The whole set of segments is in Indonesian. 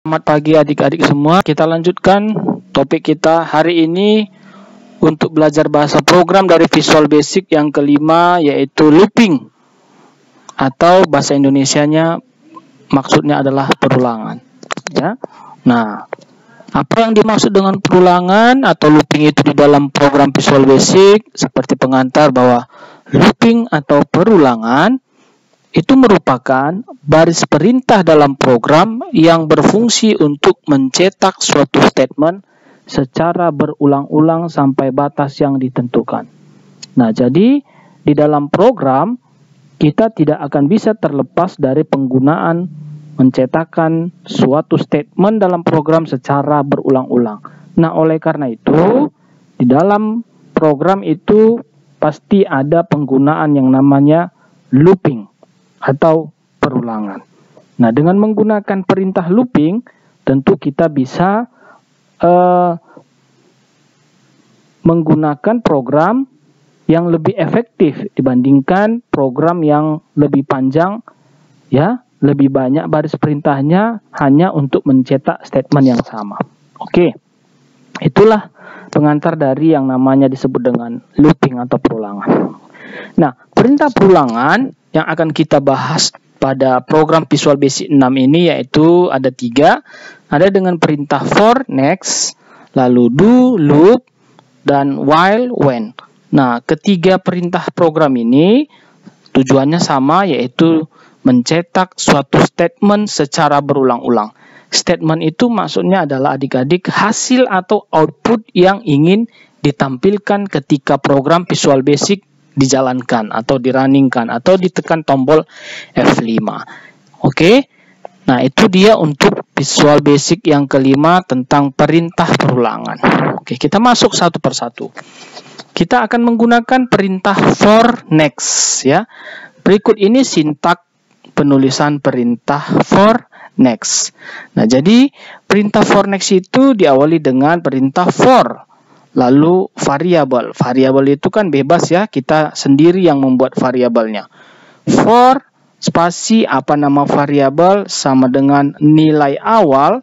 Selamat pagi adik-adik semua. Kita lanjutkan topik kita hari ini untuk belajar bahasa program dari Visual Basic yang kelima, yaitu looping, atau bahasa Indonesianya maksudnya adalah perulangan. Ya. Nah, apa yang dimaksud dengan perulangan atau looping itu di dalam program Visual Basic? Seperti pengantar bahwa looping atau perulangan itu merupakan baris perintah dalam program yang berfungsi untuk mencetak suatu statement secara berulang-ulang sampai batas yang ditentukan. Nah, jadi di dalam program kita tidak akan bisa terlepas dari penggunaan mencetakkan suatu statement dalam program secara berulang-ulang. Nah, oleh karena itu, di dalam program itu pasti ada penggunaan yang namanya looping atau perulangan. Nah, dengan menggunakan perintah looping, tentu kita bisa menggunakan program yang lebih efektif dibandingkan program yang lebih panjang, ya, lebih banyak baris perintahnya hanya untuk mencetak statement yang sama. Oke, itulah pengantar dari yang namanya disebut dengan looping atau perulangan. Nah, perintah perulangan yang akan kita bahas pada program Visual Basic 6 ini yaitu ada 3. Ada dengan perintah for, next, lalu do, loop, dan while, when. Nah, ketiga perintah program ini tujuannya sama, yaitu mencetak suatu statement secara berulang-ulang. Statement itu maksudnya adalah adik-adik hasil atau output yang ingin ditampilkan ketika program Visual Basic dijalankan atau dirunningkan atau ditekan tombol F5. Oke. Nah, itu dia untuk Visual Basic yang kelima tentang perintah perulangan. Oke, kita masuk satu persatu. Kita akan menggunakan perintah for, next, ya. Berikut ini sintak penulisan perintah for, next. Nah, jadi perintah for, next itu diawali dengan perintah for. Lalu variabel. Variabel itu kan bebas ya, kita sendiri yang membuat variabelnya. For spasi apa nama variabel sama dengan nilai awal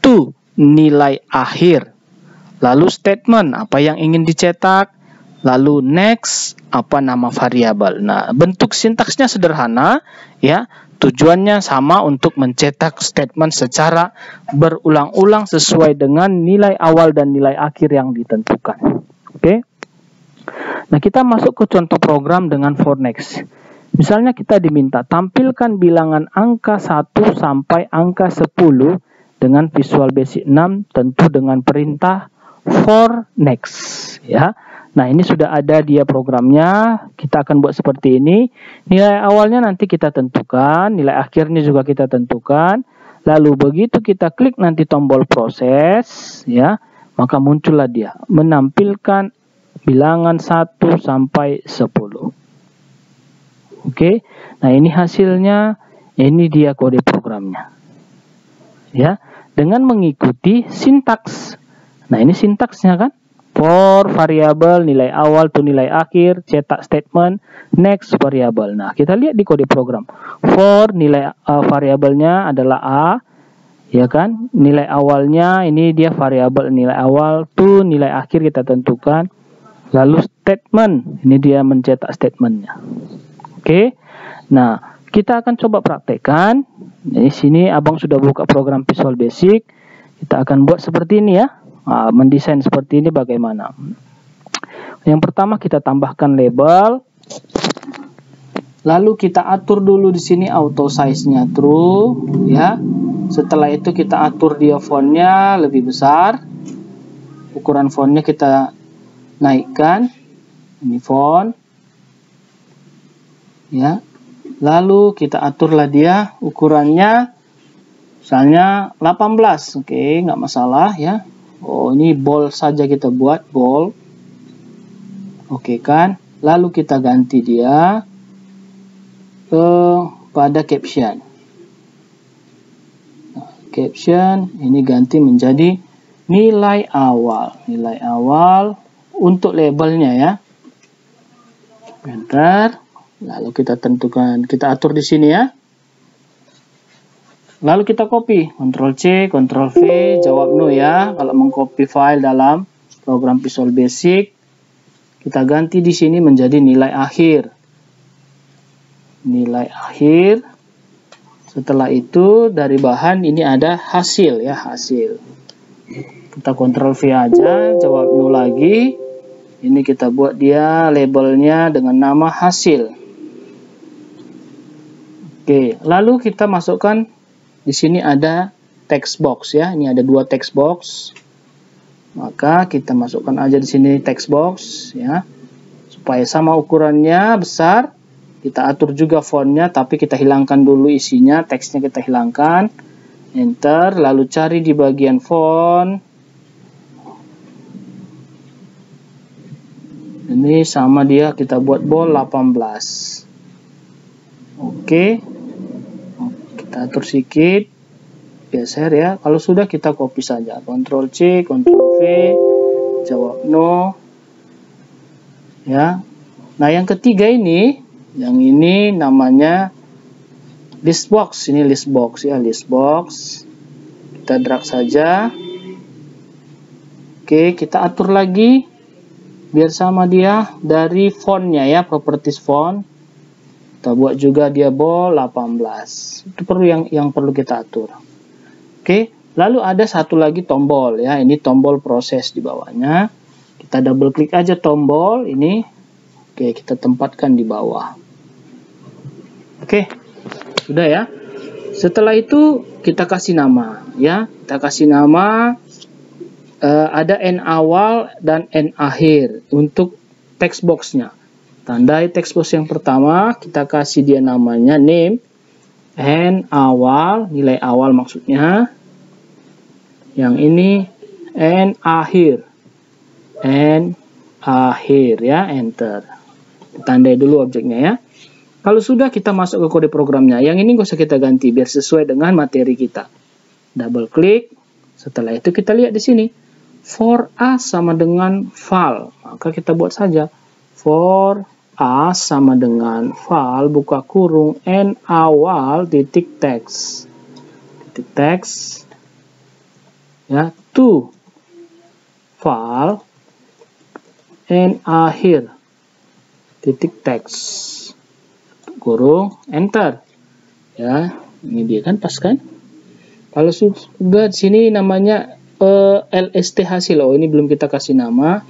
to nilai akhir. Lalu statement apa yang ingin dicetak. Lalu next apa nama variabel. Nah, bentuk sintaksnya sederhana ya. Tujuannya sama untuk mencetak statement secara berulang-ulang sesuai dengan nilai awal dan nilai akhir yang ditentukan. Oke. Nah, kita masuk ke contoh program dengan for next. Misalnya kita diminta tampilkan bilangan angka 1 sampai angka 10 dengan Visual Basic 6 tentu dengan perintah for next ya. Nah, ini sudah ada dia programnya. Kita akan buat seperti ini. Nilai awalnya nanti kita tentukan, nilai akhirnya juga kita tentukan. Lalu begitu kita klik nanti tombol proses, ya, maka muncullah dia menampilkan bilangan 1 sampai 10. Oke. Nah, ini hasilnya. Ini dia kode programnya. Ya, dengan mengikuti sintaks. Nah, ini sintaksnya kan? For variabel nilai awal to nilai akhir, cetak statement, next variabel. Nah, kita lihat di kode program. For nilai variabelnya adalah A, ya kan? Nilai awalnya ini dia variabel nilai awal, to nilai akhir kita tentukan. Lalu statement, ini dia mencetak statementnya. Oke. Nah, kita akan coba praktekkan. Di sini abang sudah buka program Visual Basic. Kita akan buat seperti ini ya. Mendesain seperti ini bagaimana? Yang pertama kita tambahkan label, lalu kita atur dulu di sini auto size-nya true, ya. Setelah itu kita atur dia fontnya lebih besar, ukuran fontnya kita naikkan, ini font, ya. Lalu kita aturlah dia ukurannya, misalnya 18, oke, nggak masalah ya. Oh, ini bold saja kita buat, bold. Oke kan? Lalu kita ganti dia pada caption. Nah, caption ini ganti menjadi nilai awal. Nilai awal untuk labelnya ya. Enter. Lalu kita tentukan, kita atur di sini ya. Lalu kita copy, Ctrl C, Ctrl V, jawab no ya. Kalau mengcopy file dalam program Visual Basic, kita ganti di sini menjadi nilai akhir. Nilai akhir. Setelah itu dari bahan ini ada hasil ya, hasil. Kita Ctrl V aja, jawab no lagi. Ini kita buat dia labelnya dengan nama hasil. Oke, lalu kita masukkan di sini ada text box ya. Ini ada 2 text box. Maka kita masukkan aja di sini text box ya. Supaya sama ukurannya besar. Kita atur juga fontnya, tapi kita hilangkan dulu isinya, teksnya kita hilangkan. Enter, lalu cari di bagian font. Ini sama dia, kita buat bold 18. Oke. Kita atur sedikit. Geser ya. Kalau sudah kita copy saja. Ctrl C, Ctrl V, jawab no. Ya. Nah, yang ketiga ini, yang ini namanya list box. Ini list box ya, list box. Kita drag saja. Oke, kita atur lagi biar sama dia dari fontnya ya, properties font. Kita buat juga dia bold 18. Itu perlu yang perlu kita atur. Oke, lalu ada satu lagi tombol ya. Ini tombol proses di bawahnya. Kita double klik aja tombol ini. Oke, kita tempatkan di bawah. Oke, sudah ya. Setelah itu kita kasih nama ya. Kita kasih nama. Ada N awal dan N akhir untuk text boxnya. Tandai text box yang pertama, kita kasih dia namanya name, N awal, nilai awal maksudnya. Yang ini N akhir, N akhir ya, enter. Tandai dulu objeknya ya. Kalau sudah, kita masuk ke kode programnya. Yang ini nggak usah kita ganti biar sesuai dengan materi kita. Double klik. Setelah itu kita lihat di sini. For A sama dengan val. Maka kita buat saja. For A sama dengan val, buka kurung, N awal, titik teks. Titik teks. Ya, to val, N akhir, titik teks. Kurung, enter. Ya, ini dia kan, pas kan? Kalau sudah di sini namanya LST hasil. Oh, ini belum kita kasih nama.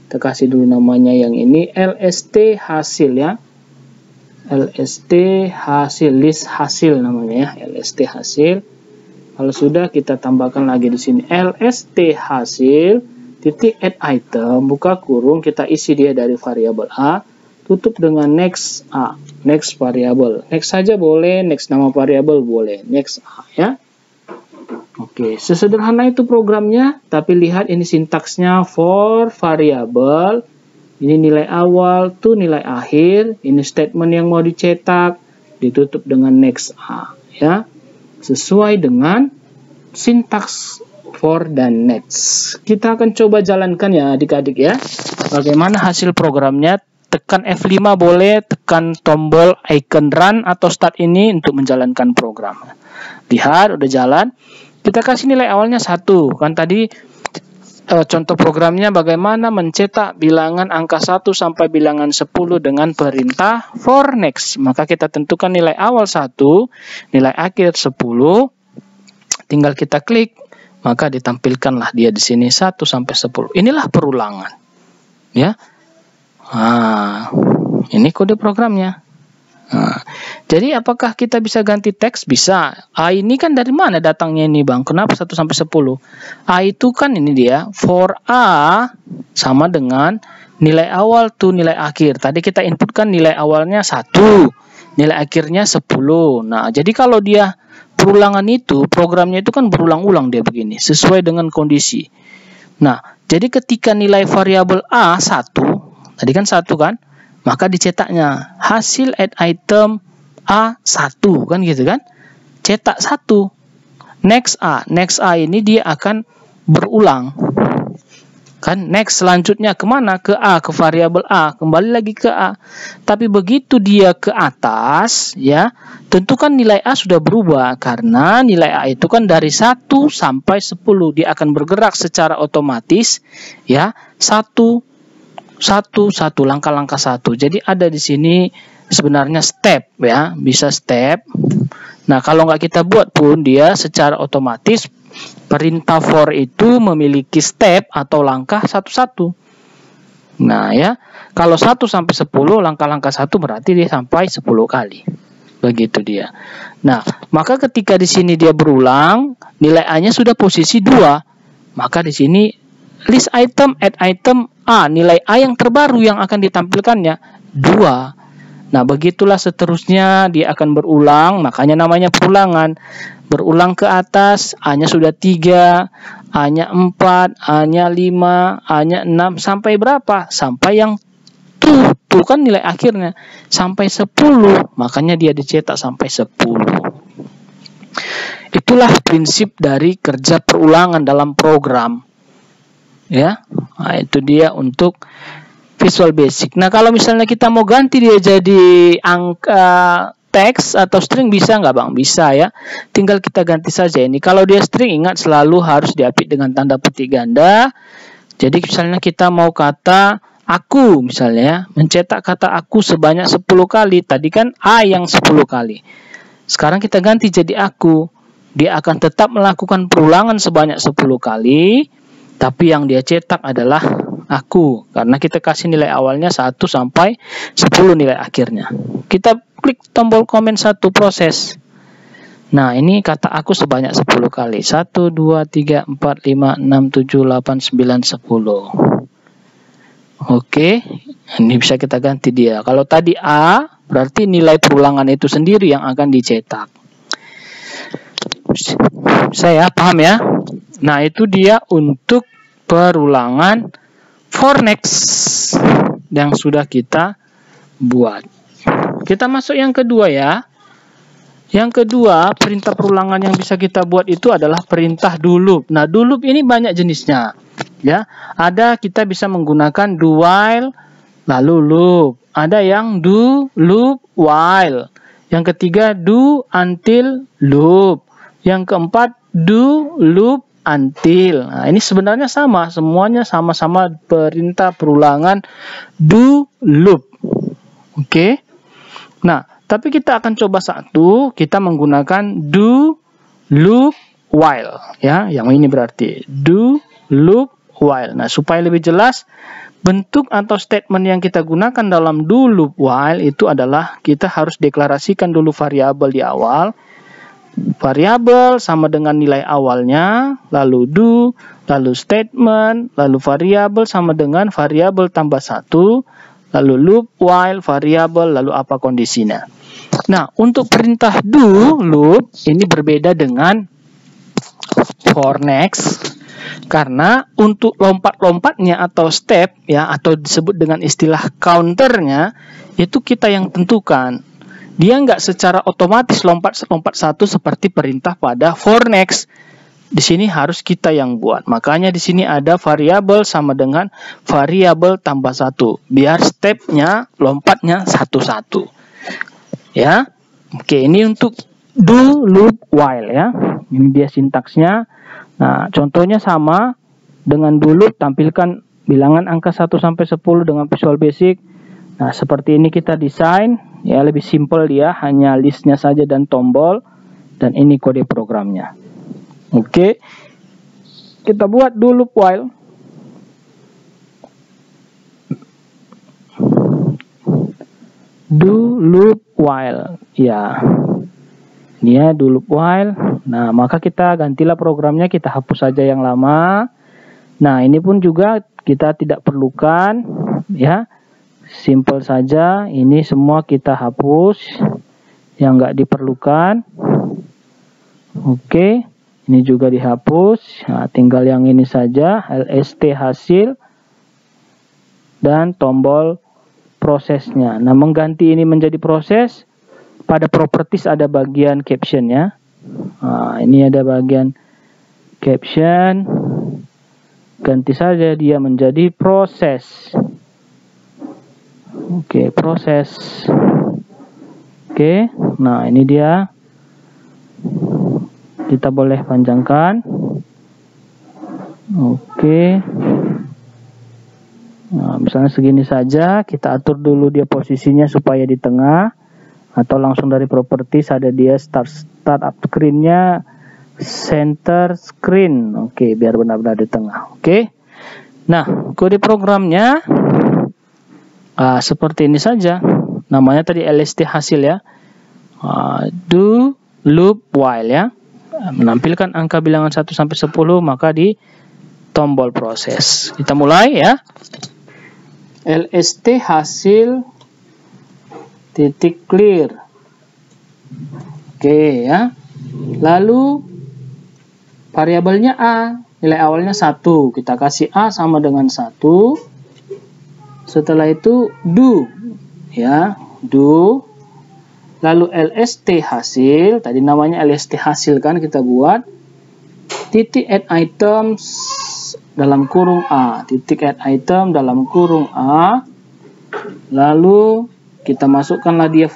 Kita kasih dulu namanya yang ini LST hasil ya. LST hasil, list hasil namanya ya, LST hasil. Kalau sudah, kita tambahkan lagi di sini LST hasil titik add item, buka kurung, kita isi dia dari variabel A, tutup dengan next A, next variabel. Next saja boleh, next nama variabel boleh, next A ya. Oke, sesederhana itu programnya, tapi lihat ini sintaksnya for variable, ini nilai awal, to nilai akhir, ini statement yang mau dicetak, ditutup dengan next A, ya. Sesuai dengan sintaks for dan next. Kita akan coba jalankan ya adik-adik ya. Bagaimana hasil programnya, tekan F5 boleh, tekan tombol icon run atau start ini untuk menjalankan program. Lihat, udah jalan. Kita kasih nilai awalnya 1. Kan tadi contoh programnya bagaimana mencetak bilangan angka 1 sampai bilangan 10 dengan perintah for next. Maka kita tentukan nilai awal 1, nilai akhir 10. Tinggal kita klik, maka ditampilkanlah dia di sini 1 sampai 10. Inilah perulangan. Ya. Nah, ini kode programnya. Nah, jadi apakah kita bisa ganti teks? Bisa. A ini kan dari mana datangnya ini Bang? Kenapa 1 sampai 10? A itu kan ini dia. For A sama dengan nilai awal to nilai akhir. Tadi kita inputkan nilai awalnya 1. Nilai akhirnya 10. Nah, jadi kalau dia perulangan itu, programnya itu kan berulang-ulang dia begini. Sesuai dengan kondisi. Nah, jadi ketika nilai variabel A 1. Tadi kan 1 kan? Maka dicetaknya hasil add item A1 kan gitu kan. Cetak 1. Next A. Next A ini dia akan berulang. kan next selanjutnya kemana? Ke A, ke variabel A, kembali lagi ke A. Tapi begitu dia ke atas, ya, tentu kan nilai A sudah berubah, karena nilai A itu kan dari 1 sampai 10, dia akan bergerak secara otomatis, ya, 1, langkah-langkah 1. Jadi ada di sini sebenarnya step, ya, bisa step. Nah, kalau nggak kita buat pun dia secara otomatis perintah for itu memiliki step atau langkah 1-1. Nah, ya, kalau 1 sampai 10, langkah-langkah 1 berarti dia sampai 10 kali. Begitu dia. Nah, maka ketika di sini dia berulang, nilai A-nya sudah posisi 2. Maka di sini list item, add item A, nilai A yang terbaru yang akan ditampilkannya 2. Nah, begitulah seterusnya dia akan berulang, makanya namanya perulangan. Berulang ke atas, A-nya sudah 3, A-nya 4, A-nya 5, A-nya 6, sampai berapa? Sampai yang tuh kan nilai akhirnya, sampai 10, makanya dia dicetak sampai 10. Itulah prinsip dari kerja perulangan dalam program. Ya, nah, itu dia untuk Visual Basic. Nah, kalau misalnya kita mau ganti dia jadi angka teks atau string, bisa nggak Bang? Bisa ya. Tinggal kita ganti saja ini. Kalau dia string, ingat selalu harus diapit dengan tanda petik ganda. Jadi misalnya kita mau kata aku, misalnya mencetak kata aku sebanyak 10 kali. Tadi kan A yang 10 kali. Sekarang kita ganti jadi aku. Dia akan tetap melakukan perulangan sebanyak 10 kali. Tapi yang dia cetak adalah aku, karena kita kasih nilai awalnya 1 sampai 10 nilai akhirnya. Kita klik tombol komen 1 proses. Nah, ini kata aku sebanyak 10 kali. 1, 2, 3, 4, 5, 6, 7, 8, 9, 10. Oke, ini bisa kita ganti dia. Kalau tadi A, berarti nilai perulangan itu sendiri yang akan dicetak. Saya paham ya? Nah, itu dia untuk perulangan for next yang sudah kita buat. Kita masuk yang kedua ya. Yang kedua, perintah perulangan yang bisa kita buat itu adalah perintah do loop. Nah, do loop ini banyak jenisnya. Ya, ada kita bisa menggunakan do while lalu loop. Ada yang do loop while. Yang ketiga do until loop. Yang keempat do loop until. Nah, ini sebenarnya sama, semuanya sama-sama perintah perulangan do loop. Oke. Nah, tapi kita akan coba satu, kita menggunakan do loop while ya. Yang ini berarti do loop while. Nah, supaya lebih jelas, bentuk atau statement yang kita gunakan dalam do loop while itu adalah kita harus deklarasikan dulu variabel di awal. Variabel sama dengan nilai awalnya, lalu do, lalu statement, lalu variabel sama dengan variabel tambah 1, lalu loop while variabel, lalu apa kondisinya. Nah, untuk perintah do loop ini berbeda dengan for next, karena untuk lompat-lompatnya atau step ya, atau disebut dengan istilah counternya, itu kita yang tentukan. Dia nggak secara otomatis lompat satu seperti perintah pada for next. Di sini harus kita yang buat. Makanya di sini ada variabel sama dengan variabel tambah 1. Biar stepnya, lompatnya satu-satu. Ya. Oke, ini untuk do loop while ya. Ini dia sintaksnya. Nah, contohnya sama dengan do loop, tampilkan bilangan angka 1 sampai 10 dengan Visual Basic. Nah, seperti ini kita desain, ya lebih simple dia, hanya listnya saja dan tombol, dan ini kode programnya. Oke, kita buat do loop while. Do loop while, ya, ini ya do loop while. Nah, maka kita gantilah programnya, kita hapus saja yang lama. Nah, ini pun juga kita tidak perlukan, ya. Simple saja, ini semua kita hapus yang nggak diperlukan. Oke, ini juga dihapus. Nah, tinggal yang ini saja, lst hasil dan tombol prosesnya. Nah, mengganti ini menjadi proses, pada properties ada bagian caption ya. Nah, ini ada bagian caption. ganti saja dia menjadi proses. Oke, proses. Oke, nah ini dia. Kita boleh panjangkan. Oke. Nah, misalnya segini saja, kita atur dulu dia posisinya supaya di tengah, atau langsung dari properties ada dia startup screen-nya center screen. Oke, biar benar-benar di tengah. Oke. Nah, kode programnya seperti ini saja. Namanya tadi LST hasil ya. Do loop while ya. Menampilkan angka bilangan 1 sampai 10 maka di tombol proses. Kita mulai ya. LST hasil titik clear. Oke ya. Lalu variabelnya A, nilai awalnya 1. Kita kasih A sama dengan 1. Setelah itu do ya, do. Lalu LST hasil, tadi namanya LST hasil kan kita buat. Titik add items dalam kurung A, titik add item dalam kurung A. Lalu kita masukkanlah dia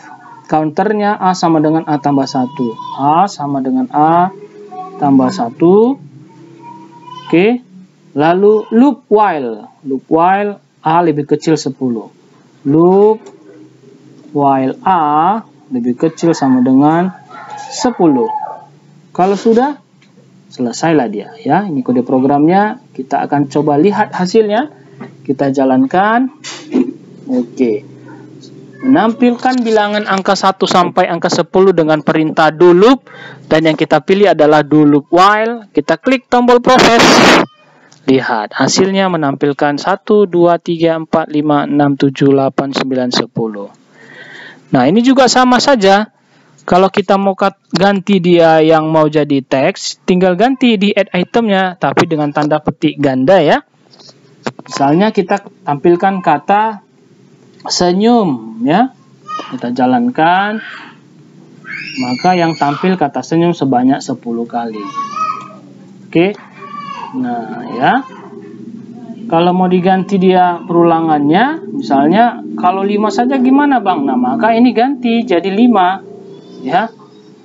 counternya A sama dengan A tambah 1. A sama dengan A tambah 1. Oke. Lalu loop while. Loop while A lebih kecil 10. Loop while A lebih kecil sama dengan 10. Kalau sudah, selesailah dia ya. Ini kode programnya. Kita akan coba lihat hasilnya. Kita jalankan. Oke. Menampilkan bilangan angka 1 sampai angka 10 dengan perintah do loop, dan yang kita pilih adalah do loop while. Kita klik tombol proses. Lihat hasilnya menampilkan 1 2 3 4 5 6 7 8 9 10. Nah, ini juga sama saja. Kalau kita mau ganti dia yang mau jadi teks, tinggal ganti di add itemnya, tapi dengan tanda petik ganda ya. Misalnya kita tampilkan kata senyum ya. Kita jalankan. Maka yang tampil kata senyum sebanyak 10 kali. Oke. Nah, ya. Kalau mau diganti dia perulangannya, misalnya kalau 5 saja gimana Bang? Nah, maka ini ganti jadi 5. Ya.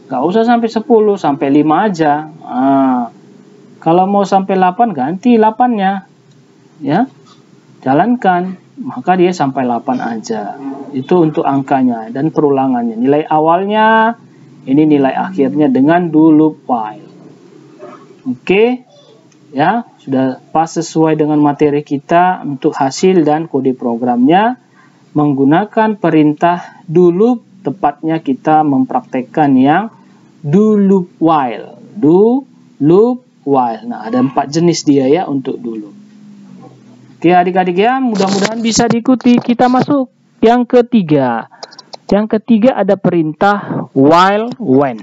Gak usah sampai 10, sampai 5 aja. Nah, kalau mau sampai 8 ganti 8-nya. Ya. Jalankan, maka dia sampai 8 aja. Itu untuk angkanya dan perulangannya. Nilai awalnya, ini nilai akhirnya dengan do loop while. Oke. Ya, sudah pas sesuai dengan materi kita untuk hasil dan kode programnya menggunakan perintah do loop, tepatnya kita mempraktekkan yang do loop while. Do loop while. Nah, ada 4 jenis dia ya untuk do loop. Oke, adik-adik ya, mudah-mudahan bisa diikuti. Kita masuk yang ketiga. Yang ketiga ada perintah while when.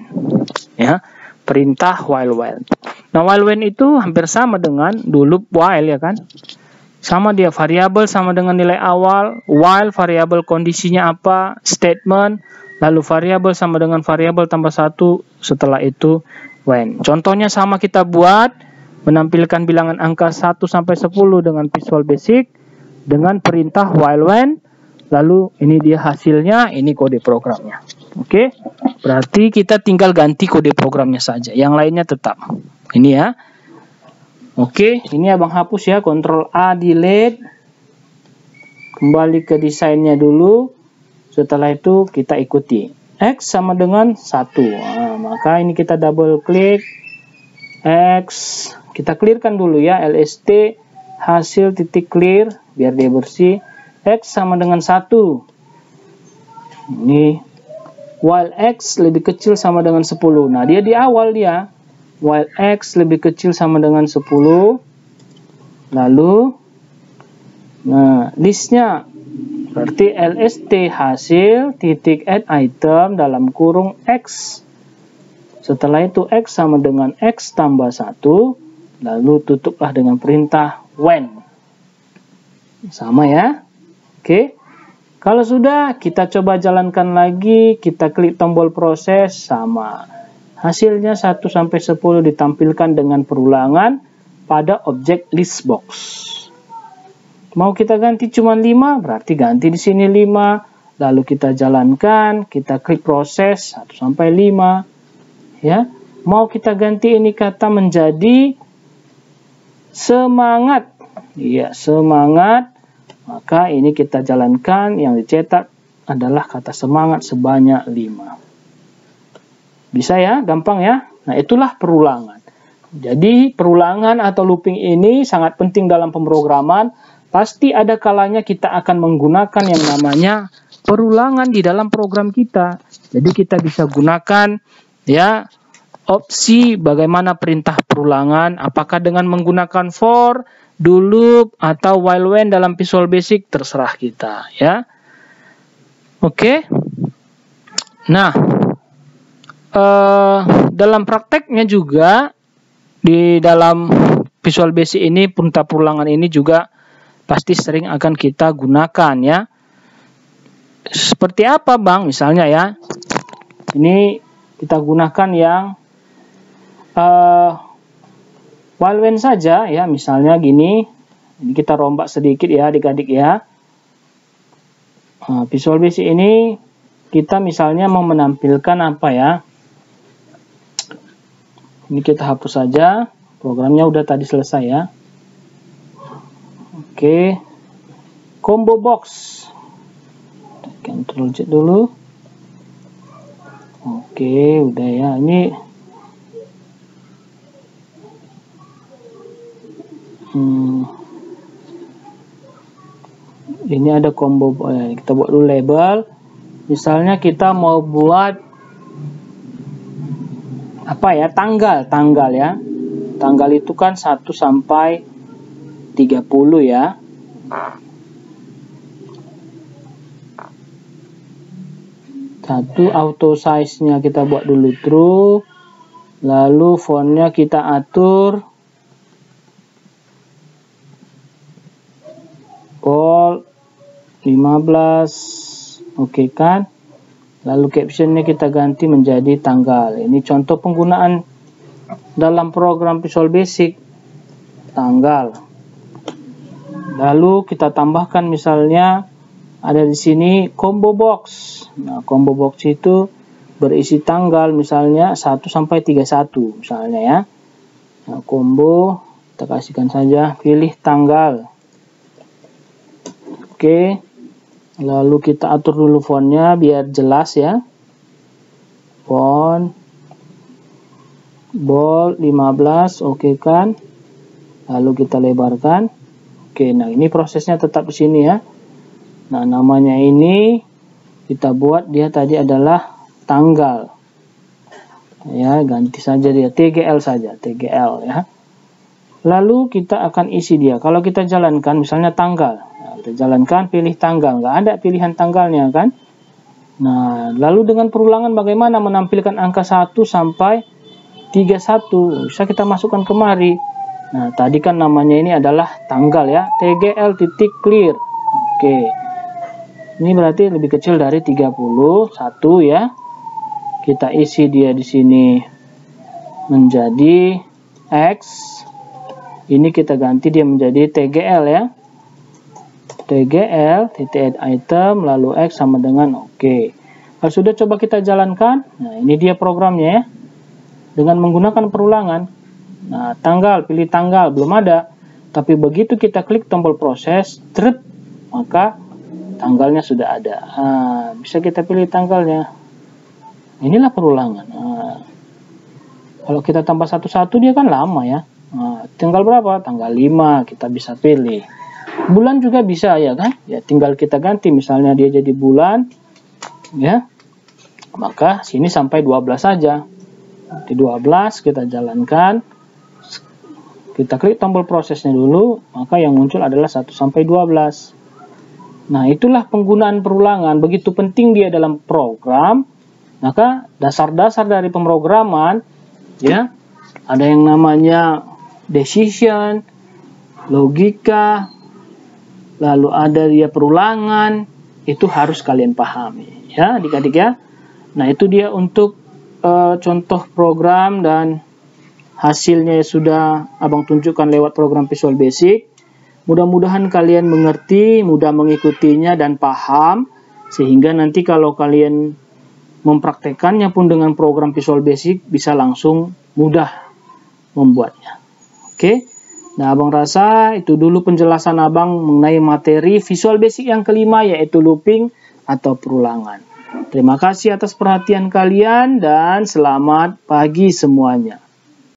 Ya, perintah while when. Nah, while when itu hampir sama dengan do loop while ya kan. Sama dia, variabel sama dengan nilai awal, while variabel kondisinya apa, statement, lalu variabel sama dengan variabel tambah 1, setelah itu when. Contohnya sama kita buat, menampilkan bilangan angka 1 sampai 10 dengan Visual Basic dengan perintah while when. Lalu ini dia hasilnya, ini kode programnya. Oke, berarti kita tinggal ganti kode programnya saja, yang lainnya tetap. Ini ya. Oke, ini abang hapus ya, Ctrl A delete. Kembali ke desainnya dulu. Setelah itu kita ikuti. X sama dengan 1. Nah, maka ini kita double klik X. Kita clearkan dulu ya, LST hasil titik clear biar dia bersih. X sama dengan 1. Ini while X lebih kecil sama dengan 10. Nah, dia di awal dia. While X lebih kecil sama dengan 10. Lalu, nah, listnya. Berarti LST hasil titik add item dalam kurung X. Setelah itu X sama dengan X tambah 1. Lalu tutuplah dengan perintah when. Sama ya. Oke. Kalau sudah, kita coba jalankan lagi. Kita klik tombol proses. Sama. Hasilnya 1 sampai 10 ditampilkan dengan perulangan pada objek list box. Mau kita ganti cuma 5, berarti ganti di sini 5. Lalu kita jalankan, kita klik proses 1 sampai 5. Ya. Mau kita ganti ini kata menjadi semangat. Iya, semangat. Maka ini kita jalankan, yang dicetak adalah kata semangat sebanyak 5. Bisa ya, gampang ya. Nah, itulah perulangan. Jadi, perulangan atau looping ini sangat penting dalam pemrograman. Pasti ada kalanya kita akan menggunakan yang namanya perulangan di dalam program kita. Jadi, kita bisa gunakan ya opsi bagaimana perintah perulangan, apakah dengan menggunakan for, do loop, atau while when dalam Visual Basic, terserah kita ya. Oke. Nah, dalam prakteknya juga di dalam Visual Basic ini perintah perulangan ini juga pasti sering akan kita gunakan ya. Seperti apa Bang? Misalnya ya, ini kita gunakan yang while when saja ya. Misalnya gini, ini kita rombak sedikit ya adik-adik ya. Visual Basic ini kita misalnya mau menampilkan apa ya. Ini kita hapus saja, programnya udah tadi selesai ya. Oke, combo box, Ctrl Z dulu. Oke, udah ya. Ini ada combo, kita buat dulu label. Misalnya kita mau buat apa ya, tanggal ya. Tanggal itu kan 1 sampai 30 ya. Satu, auto size-nya kita buat dulu true. Lalu fontnya kita atur bold 15. Oke kan? Lalu captionnya kita ganti menjadi tanggal. Ini contoh penggunaan dalam program Visual Basic tanggal. Lalu kita tambahkan misalnya ada di sini combo box. Nah, combo box itu berisi tanggal misalnya 1 sampai 31 misalnya ya. Nah, combo kita kasihkan saja pilih tanggal. Oke. Lalu kita atur dulu fontnya biar jelas ya. Font bold 15, oke kan? Lalu kita lebarkan. Oke, nah ini prosesnya tetap di sini ya. Nah, namanya ini kita buat dia tadi adalah tanggal. Ya, ganti saja dia TGL saja, TGL ya. Lalu kita akan isi dia. Kalau kita jalankan misalnya tanggal. Nah, kita jalankan pilih tanggal, nggak ada pilihan tanggalnya kan? Nah, lalu dengan perulangan bagaimana menampilkan angka 1 sampai 31? Bisa kita masukkan kemari. Nah, tadi kan namanya ini adalah tanggal ya, TGL titik clear. Oke. Ini berarti lebih kecil dari 31 ya. Kita isi dia di sini menjadi X. Ini kita ganti dia menjadi TGL ya. TGL titik add item lalu X sama dengan oke. Kalau sudah coba kita jalankan. Nah, ini dia programnya ya. Dengan menggunakan perulangan. Nah, tanggal, pilih tanggal, belum ada. Tapi begitu kita klik tombol proses, maka tanggalnya sudah ada. Nah, bisa kita pilih tanggalnya. Inilah perulangan. Nah, kalau kita tambah satu-satu dia kan lama ya. Nah, tanggal berapa? Tanggal 5 kita bisa pilih. Bulan juga bisa ya kan? Ya tinggal kita ganti misalnya dia jadi bulan ya. Maka sini sampai 12 saja. Di 12 kita jalankan. Kita klik tombol prosesnya dulu, maka yang muncul adalah 1 sampai 12. Nah, itulah penggunaan perulangan. Begitu penting dia dalam program. Maka dasar-dasar dari pemrograman ya, ada yang namanya decision, logika, lalu ada dia perulangan, itu harus kalian pahami ya adik-adik ya. Nah, itu dia untuk contoh program dan hasilnya sudah Abang tunjukkan lewat program Visual Basic. Mudah-mudahan kalian mengerti, mudah mengikutinya dan paham, sehingga nanti kalau kalian mempraktekannya pun dengan program Visual Basic bisa langsung mudah membuatnya. Oke, nah Abang rasa itu dulu penjelasan Abang mengenai materi Visual Basic yang kelima, yaitu looping atau perulangan. Terima kasih atas perhatian kalian dan selamat pagi semuanya.